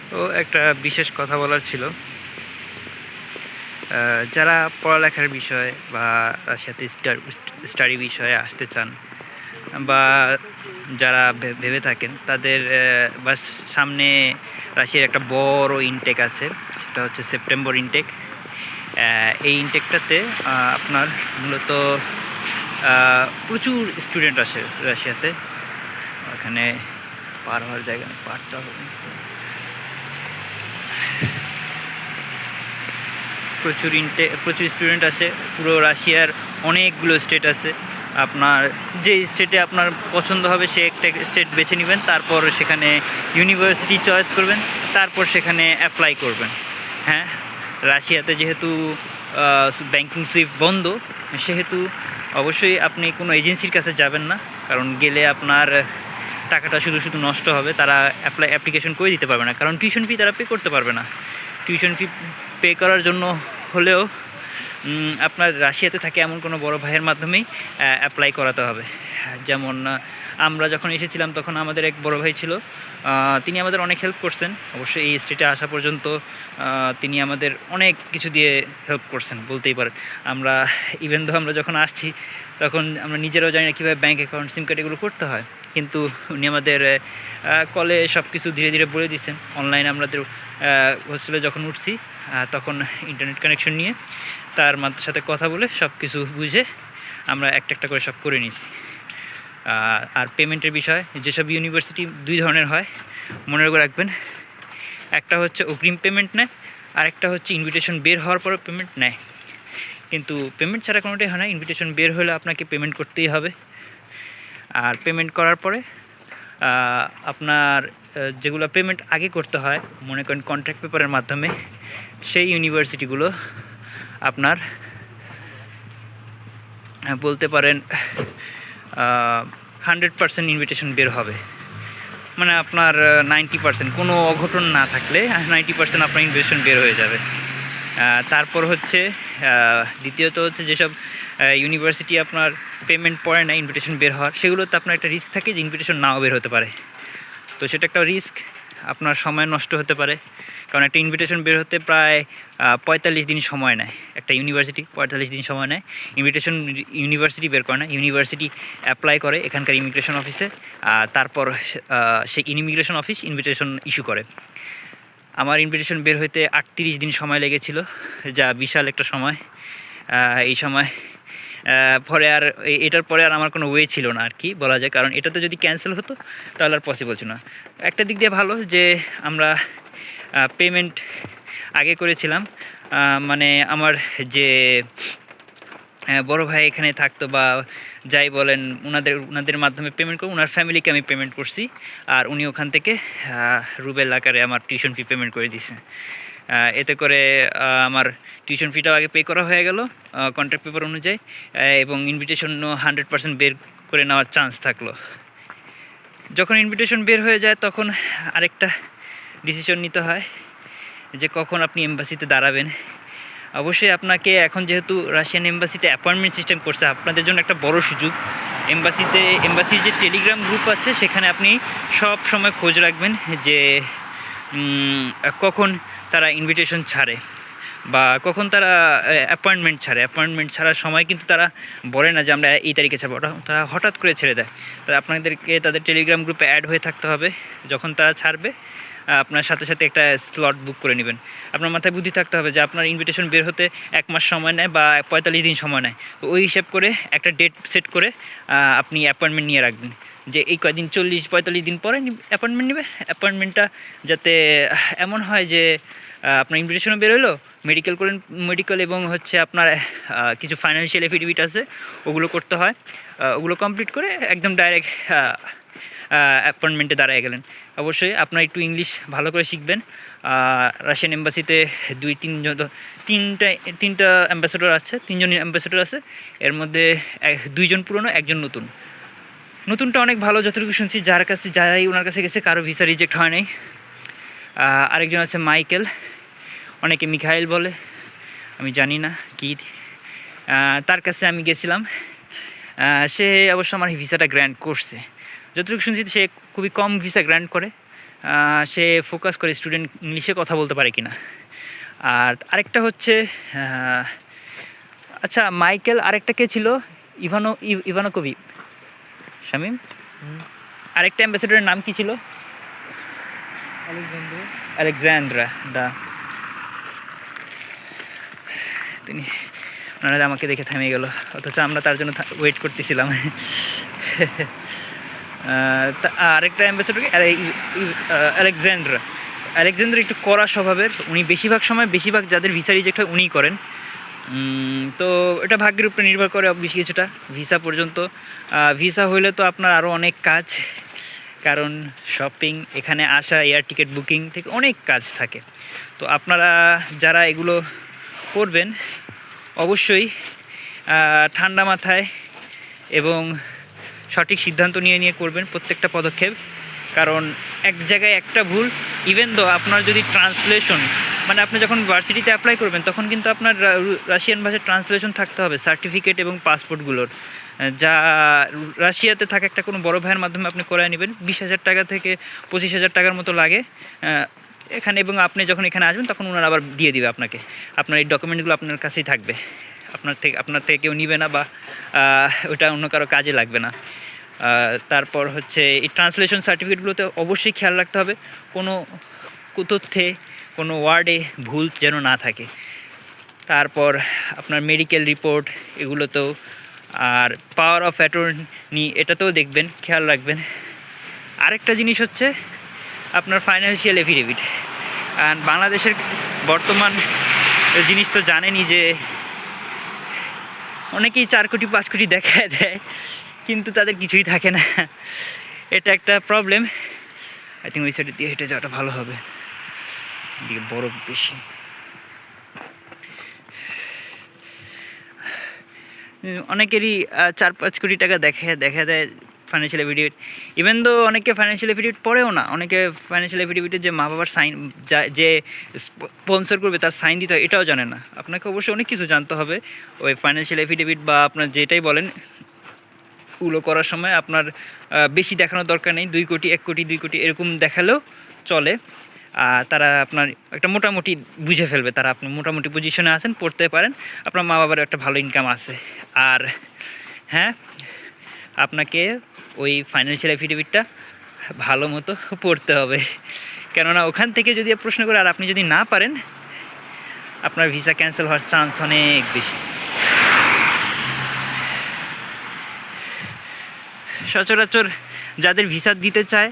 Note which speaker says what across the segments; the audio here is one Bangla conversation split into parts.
Speaker 1: তো একটা বিশেষ কথা বলার ছিল। যারা পড়ালেখার বিষয় বা সাথে স্টাডি বিষয়ে আসতে চান বা যারা ভেবে থাকেন তাদের বাস সামনে রাশিয়ার একটা বড় ইনটেক আছে, সেটা হচ্ছে সেপ্টেম্বর ইনটেক। এই ইনটেকটাতে আপনার মূলত প্রচুর স্টুডেন্ট আসে রাশিয়াতে। ওখানে পার হওয়ার জায়গা নেই, পারটা হবে। প্রচুর স্টুডেন্ট আসে। পুরো রাশিয়ার অনেকগুলো স্টেট আছে। আপনার যে স্টেটে আপনার পছন্দ হবে সে একটা স্টেট বেছে নেবেন, তারপর সেখানে ইউনিভার্সিটি চয়েস করবেন, তারপর সেখানে অ্যাপ্লাই করবেন। হ্যাঁ, রাশিয়াতে যেহেতু ব্যাংকিং সুইফট বন্ধ, সেহেতু অবশ্যই আপনি কোনো এজেন্সির কাছে যাবেন না, কারণ গেলে আপনার টাকাটা শুধু নষ্ট হবে। তারা অ্যাপ্লিকেশন করে দিতে পারবে না, কারণ টিউশন ফি তারা পে করতে পারবে না। টিউশন ফি পে করার জন্য হলেও আপনার রাশিয়াতে থাকে এমন কোনো বড় ভাইয়ের মাধ্যমেই অ্যাপ্লাই করাতে হবে। যেমন আমরা যখন এসেছিলাম তখন আমাদের এক বড় ভাই ছিল, তিনি আমাদের অনেক হেল্প করছেন। অবশ্যই এই স্টেটে আসা পর্যন্ত তিনি আমাদের অনেক কিছু দিয়ে হেল্প করছেন বলতেই পারেন। আমরা ইভেন ধো আমরা যখন আসছি তখন আমরা নিজেরাও জানি না কীভাবে ব্যাঙ্ক অ্যাকাউন্ট, সিম কার্ড এগুলো করতে হয়, কিন্তু উনি আমাদের কলে সব কিছু ধীরে ধীরে বলে দিচ্ছেন। অনলাইনে আমাদের হোস্টেলে যখন উঠছি তখন ইন্টারনেট কানেকশন নিয়ে তার সাথে কথা বলে সব কিছু বুঝে আমরা একটা একটা করে সব করে নিছি। আর পেমেন্টের বিষয়, যেসব ইউনিভার্সিটি দুই ধরনের হয়, মনে রাখবেন। একটা হচ্ছে অগ্রিম পেমেন্ট নেয়, আর একটা হচ্ছে ইনভিটেশন বের হওয়ার পরে পেমেন্ট নেয়। কিন্তু পেমেন্ট ছাড়া কোনোটাই হয় না। ইনভিটেশন বের হলে আপনাকে পেমেন্ট করতেই হবে। আর পেমেন্ট করার পরে আপনার যেগুলো পেমেন্ট আগে করতে হয়, মনে করেন কন্ট্রাক্ট পেপারের মাধ্যমে, সেই ইউনিভার্সিটিগুলো আপনার বলতে পারেন 100% ইনভিটেশন বের হবে। মানে আপনার 90% কোনো অঘটন না থাকলে 90% আপনার ইনভিটেশন বের হয়ে যাবে। তারপর হচ্ছে দ্বিতীয়ত হচ্ছে যেসব ইউনিভার্সিটি আপনার পেমেন্ট পড়ে না ইনভিটেশন বের হওয়ার, সেগুলোতে আপনার একটা রিস্ক থাকে যে ইনভিটেশন নাও বের হতে পারে। তো সেটা একটা রিস্ক, আপনার সময় নষ্ট হতে পারে। কারণ একটা ইনভিটেশন বের হতে প্রায় 45 দিন সময় নেয়। একটা ইউনিভার্সিটি 45 দিন সময় নেয়। ইউনিভার্সিটি বের করে না, ইউনিভার্সিটি অ্যাপ্লাই করে এখানকার ইমিগ্রেশন অফিসে, তারপর সেই ইমিগ্রেশন অফিস ইনভিটেশন ইস্যু করে। আমার ইনভিটেশন বের হইতে 38 দিন সময় লেগেছিল, যা বিশাল একটা সময়। এই সময় পরে আর এটার পরে আর আমার কোনো ওয়ে ছিল না আর কি বলা যায়, কারণ এটাতে যদি ক্যান্সেল হতো তাহলে আর পসিবল ছিল না। একটা দিক দিয়ে ভালো যে আমরা পেমেন্ট আগে করেছিলাম। মানে আমার যে বড় ভাই এখানে থাকতো বা যাই বলেন, ওনাদের মাধ্যমে পেমেন্ট করে ওনার ফ্যামিলিকে আমি পেমেন্ট করছি, আর উনি ওখান থেকে রুবেল আকারে আমার টিউশন ফি পেমেন্ট করে দিছে। এতে করে আমার টিউশন ফিটাও আগে পে করা হয়ে গেল কন্ট্রাক্ট পেপার অনুযায়ী, এবং ইনভিটেশনও 100% বের করে নেওয়ার চান্স থাকলো। যখন ইনভিটেশন বের হয়ে যায় তখন আরেকটা ডিসিশন নিতে হয় যে কখন আপনি এম্বাসিতে দাঁড়াবেন। অবশ্যই আপনাকে এখন যেহেতু রাশিয়ান এম্বাসিতে অ্যাপয়েন্টমেন্ট সিস্টেম করছে, আপনাদের জন্য একটা বড় সুযোগ। এম্বাসির যে টেলিগ্রাম গ্রুপ আছে সেখানে আপনি সব সময় খোঁজ রাখবেন যে কখন তারা ইনভিটেশন ছাড়ে বা কখন তারা অ্যাপয়েন্টমেন্ট ছাড়ার সময় কিন্তু তারা বলে না যে আমরা এই তারিখে ছাড়বো, তারা হঠাৎ করে ছেড়ে দেয়। তাই আপনাদেরকে তাদের টেলিগ্রাম গ্রুপে অ্যাড হয়ে থাকতে হবে। যখন তারা ছাড়বে আপনার সাথে সাথে একটা স্লট বুক করে নেবেন। আপনার মাথায় বুদ্ধি থাকতে হবে যে আপনার ইনভিটেশন বের হতে 1 মাস সময় নেয় বা 45 দিন সময় নেয়। তো ওই হিসাব করে একটা ডেট সেট করে আপনি অ্যাপয়েন্টমেন্ট নিয়ে রাখবেন যে এই কয়দিন 40-45 দিন পরে অ্যাপয়েন্টমেন্ট নেবে। অ্যাপয়েন্টমেন্টটা যাতে এমন হয় যে আপনার ইনভিটেশনও বের হলো, মেডিকেল এবং হচ্ছে আপনার কিছু ফাইন্যান্সিয়াল এফিডেভিট আছে, ওগুলো করতে হয়। ওগুলো কমপ্লিট করে একদম ডাইরেক্ট অ্যাপয়েন্টমেন্টে দাঁড়ায় গেলেন। অবশ্যই আপনার একটু ইংলিশ ভালো করে শিখবেন। রাশিয়ান এম্বাসিতে তিনটা অ্যাম্বাসেডর আছে, 3 জন অ্যাম্বাসেডর আছে। এর মধ্যে 2 জন পুরনো, 1 জন নতুনটা অনেক ভালো যতটুকু শুনছি। যারাই ওনার কাছে গেছে কারো ভিসা রিজেক্ট হয় নাই। আরেকজন আছে মাইকেল, অনেকে মিখাইল বলে, আমি জানি না কি। তার কাছে আমি গেছিলাম, সে অবশ্য আমার ভিসাটা গ্র্যান্ট করছে। যতটুকু শুনছি সে খুবই কম ভিসা গ্র্যান্ট করে, সে ফোকাস করে স্টুডেন্ট ইংলিশে কথা বলতে পারে কিনা। আর আরেকটা হচ্ছে আচ্ছা মাইকেল, আরেকটা কে ছিল, ইভানোকোভিচ, শামিম, আরেকটা অ্যাম্বাসেডরের নাম কি ছিল? আলেকজান্দ্রা দা। তিনি, ওনারা আমাকে দেখে থেমে গেল, অথচ আমরা তার জন্য ওয়েট করতেছিলাম। আরেকটা অ্যাম্বাসেডর আলেকজান্দ্রা একটু কড়া স্বভাবের। উনি বেশিরভাগ সময় যাদের ভিসা রিজেক্ট হয় উনিই করেন। তো এটা ভাগ্যের উপরে নির্ভর করে বেশি কিছুটা ভিসা পর্যন্ত। ভিসা হইলে তো আপনার আরও অনেক কাজ, কারণ শপিং, এখানে আসা, এয়ার টিকিট বুকিং থেকে অনেক কাজ থাকে। তো আপনারা যারা এগুলো করবেন অবশ্যই ঠান্ডা মাথায় এবং সঠিক সিদ্ধান্ত নিয়ে করবেন প্রত্যেকটা পদক্ষেপ। কারণ এক জায়গায় একটা ভুল, ইভেন দো আপনার যদি ট্রান্সলেশন, মানে আপনি যখন ভার্সিটিতে অ্যাপ্লাই করবেন তখন কিন্তু আপনার রাশিয়ান ভাষায় ট্রান্সলেশন থাকতে হবে সার্টিফিকেট এবং পাসপোর্টগুলোর, যা রাশিয়াতে থাকা একটা কোনো বড় ভাইয়ের মাধ্যমে আপনি করায় নেবেন। 20,000 টাকা থেকে 25,000 টাকার মতো লাগে এখানে, এবং আপনি যখন এখানে আসবেন তখন ওনারা আবার দিয়ে দিবে আপনাকে। আপনার এই ডকুমেন্টগুলো আপনার কাছেই থাকবে, আপনার থেকে কেউ নিবে না, বা ওটা অন্য কারো কাজে লাগবে না। তারপর হচ্ছে এই ট্রান্সলেশন সার্টিফিকেটগুলোতে অবশ্যই খেয়াল রাখতে হবে কোনো তথ্যে, কোনো ওয়ার্ডে ভুল যেন না থাকে। তারপর আপনার মেডিকেল রিপোর্ট এগুলোতেও, আর পাওয়ার অফ অ্যাটর্নি এটাতেও দেখবেন, খেয়াল রাখবেন। আরেকটা জিনিস হচ্ছে আপনার ফাইন্যান্সিয়াল এফিডেভিট। আর বাংলাদেশের বর্তমান জিনিস তো জানেনই যে অনেকেই 4 কোটি 5 কোটি দেখায় দেয়, কিন্তু তাদের কিছুই থাকে না। এটা একটা প্রবলেম। আই থিঙ্ক ওই সাইডে দিয়ে হেঁটে যাওয়াটা ভালো হবে, এদিকে বরফ বেশি। অনেকেরই 4-5 কোটি টাকা দেখা দেয় ফাইন্যান্সিয়াল এফিডেভিট। ইভেন দো অনেকে ফাইন্যান্সিয়াল এফিডেভিট পড়েও না, অনেকে ফাইন্যান্সিয়াল এফিডেভিটের যে মা বাবার সাইন, যে স্পন্সর করবে তার সাইন দিতে হয় এটাও জানে না। আপনাকে অবশ্যই অনেক কিছু জানতে হবে ওই ফাইন্যান্সিয়াল এফিডেভিট বা আপনার যেটাই বলেন ওগুলো করার সময়। আপনার বেশি দেখানোর দরকার নেই, 2 কোটি 1 কোটি 2 কোটি এরকম দেখালেও চলে। তারা আপনার একটা মোটামুটি বুঝে ফেলবে, তারা আপনি মোটামুটি পজিশনে আছেন, পড়তে পারেন, আপনার মা বাবার একটা ভালো ইনকাম আছে। আর হ্যাঁ, আপনাকে ওই ফাইন্যান্সিয়াল এফিডেভিটটা ভালো মতো পড়তে হবে, কেননা ওখান থেকে যদি প্রশ্ন করে আর আপনি যদি না পারেন আপনার ভিসা ক্যান্সেল হওয়ার চান্স অনেক বেশি। সচরাচর যাদের ভিসা দিতে চায়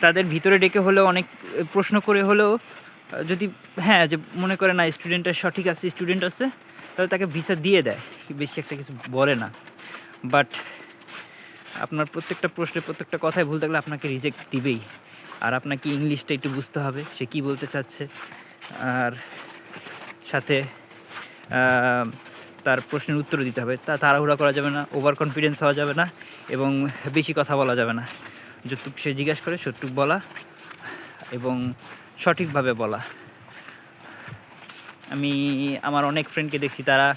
Speaker 1: তাদের ভিতরে ডেকে হলেও অনেক প্রশ্ন করে হলেও, যদি হ্যাঁ যে মনে করে না স্টুডেন্টের সঠিক আছে, স্টুডেন্ট আছে, তাহলে তাকে ভিসা দিয়ে দেয়, বেশি একটা কিছু বলে না। বাট আপনার প্রত্যেকটা প্রশ্নে প্রত্যেকটা কথায় ভুল থাকলে আপনাকে রিজেক্ট দিবেই। আর আপনাকে ইংলিশটা একটু বুঝতে হবে সে কী বলতে চাচ্ছে, আর সাথে তার প্রশ্নের উত্তর দিতে হবে। তাড়াহুড়া করা যাবে না, ওভার কনফিডেন্স হওয়া যাবে না, এবং বেশি কথা বলা যাবে না। যতটুকু সে জিজ্ঞাসা করে সতটুকু বলা এবং সঠিকভাবে বলা। আমি আমার অনেক ফ্রেন্ডকে দেখছি তারা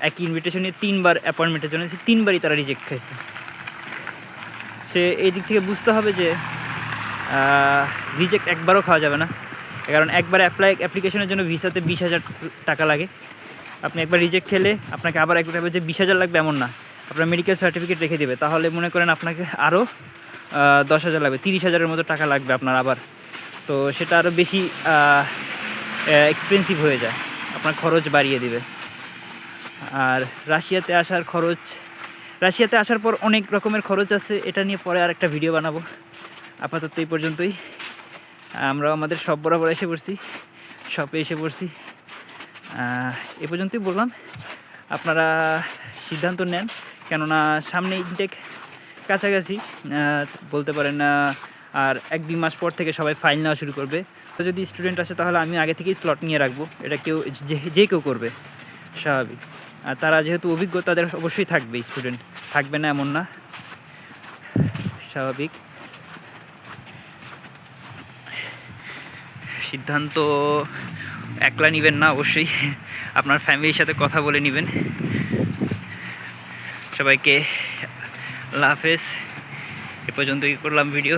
Speaker 1: একই ইনভিটেশনে 3বার অ্যাপয়েন্টমেন্টের জন্য 3বারই তারা রিজেক্ট খাইছে। সে এই দিক থেকে বুঝতে হবে যে রিজেক্ট একবারও খাওয়া যাবে না, কারণ একবার অ্যাপ্লিকেশনের জন্য ভিসাতে 20,000 টাকা লাগে। আপনি একবার রিজেক্ট খেলে আপনাকে আবার একবার যে 20,000 লাগবে এমন না, আপনার মেডিকেল সার্টিফিকেট রেখে দেবে, তাহলে মনে করেন আপনাকে আরও 10,000 লাগবে, 30,000-এর মতো টাকা লাগবে আপনার আবার। তো সেটা আরও বেশি এক্সপেন্সিভ হয়ে যায়, আপনার খরচ বাড়িয়ে দিবে। আর রাশিয়াতে আসার পর অনেক রকমের খরচ আছে, এটা নিয়ে পরে আর একটা ভিডিও বানাবো। আপাতত এই পর্যন্তই। আমরা আমাদের সব বরাবর শপে এসে পড়ছি। এ পর্যন্তই বললাম, আপনারা সিদ্ধান্ত নেন, কেননা সামনে ইনটেক কাছাকাছি, বলতে পারেন। আর 1-2 মাস পর থেকে সবাই ফাইল নেওয়া শুরু করবে। তো যদি স্টুডেন্ট আসে তাহলে আমি আগে থেকেই স্লট নিয়ে রাখবো, এটা যে কেউ করবে, স্বাভাবিক। আর তারা যেহেতু অভিজ্ঞ তাদের অবশ্যই থাকবে, স্টুডেন্ট থাকবে না এমন না, স্বাভাবিক। সিদ্ধান্ত একলা নেবেন না, অবশ্যই আপনার ফ্যামিলির সাথে কথা বলে নেবেন। সবাইকে আল্লাহ হাফেজ। এ পর্যন্তই করলাম ভিডিও।